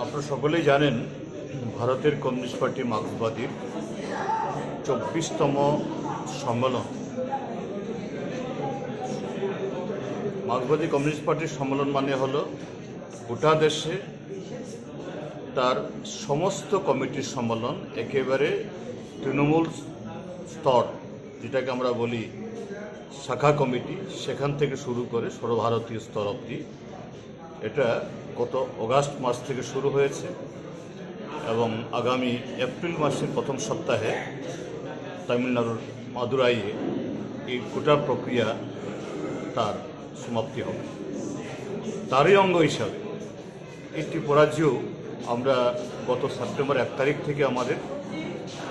আপনারা সকলেই জানেন ভারতের কমিউনিস্ট পার্টি মার্ক্সবাদীর 24তম সম্মেলন। মার্ক্সবাদী কমিউনিস্ট পার্টির সম্মেলন মানে হলো গোটা দেশে তার সমস্ত কমিটির সম্মেলন, একেবারে তৃণমূল স্তর যেটাকে আমরা বলি শাখা কমিটি, সেখান থেকে শুরু করে সর্বভারতীয় স্তর অবধি। এটা গত অগাস্ট মাস থেকে শুরু হয়েছে এবং আগামী এপ্রিল মাসের প্রথম সপ্তাহে তামিলনাড়ুর মাদুরাইয়ে এই গোটা প্রক্রিয়া তার সমাপ্তি হবে। তারই অঙ্গ হিসাবে এই ত্রিপুরা রাজ্যেও আমরা গত সেপ্টেম্বর 1 তারিখ থেকে আমাদের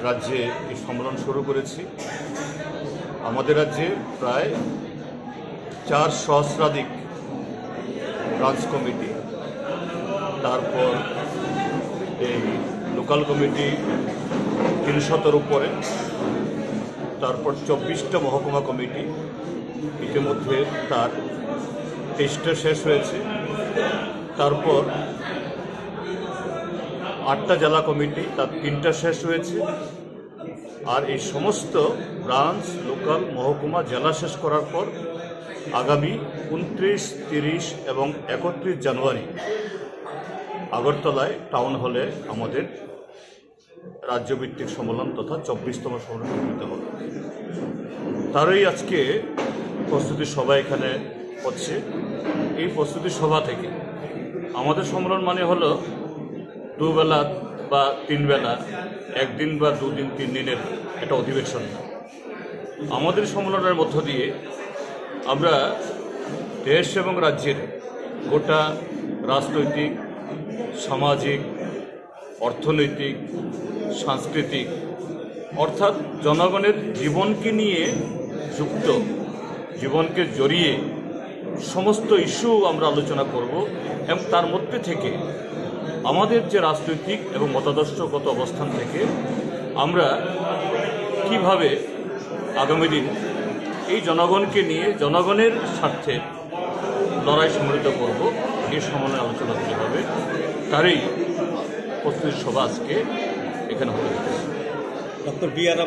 রাজ্যে এই সম্মেলন শুরু করেছি। আমাদের রাজ্যে প্রায় 4 সহস্রাধিক ব্রাঞ্চ কমিটি, তারপর এই লোকাল কমিটি 300-এর উপরে, তারপর 24টা মহকুমা কমিটি, ইতিমধ্যে তার 23টা শেষ হয়েছে। তারপর 8টা জেলা কমিটি, তার 3টা শেষ হয়েছে। আর এই সমস্ত ব্রাঞ্চ, লোকাল, মহকুমা, জেলা শেষ করার পর আগামী 29, 30 এবং 31 জানুয়ারি আগরতলায় টাউন হলে আমাদের রাজ্যভিত্তিক সম্মেলন তথা 24তম সম্মেলন অনুষ্ঠিত হবে। তারই আজকে প্রস্তুতি সভা এখানে হচ্ছে। এই প্রস্তুতি সভা থেকে আমাদের সম্মেলন মানে হলো 2 বেলা বা 3 বেলা, 1 দিন বা 2 দিন 3 দিনের একটা অধিবেশন না। আমাদের সম্মেলনের মধ্য দিয়ে আমরা দেশ এবং রাজ্যের গোটা রাজনৈতিক, সামাজিক, অর্থনৈতিক, সাংস্কৃতিক অর্থাৎ জনগণের জীবনকে নিয়ে যুক্ত, জীবনকে জড়িয়ে সমস্ত ইস্যু আমরা আলোচনা করব এবং তার মধ্যে থেকে আমাদের যে রাজনৈতিক এবং মতাদর্শগত অবস্থান থেকে আমরা কিভাবে আগামী দিন এই জনগণকে নিয়ে জনগণের স্বার্থে লড়াই সংগঠিত করব, এই সম্মেলনে আলোচনা করতে হবে। তারই প্রস্তুতি সভা আজকে এখানে হতে যাচ্ছে। ডক্টর বি আর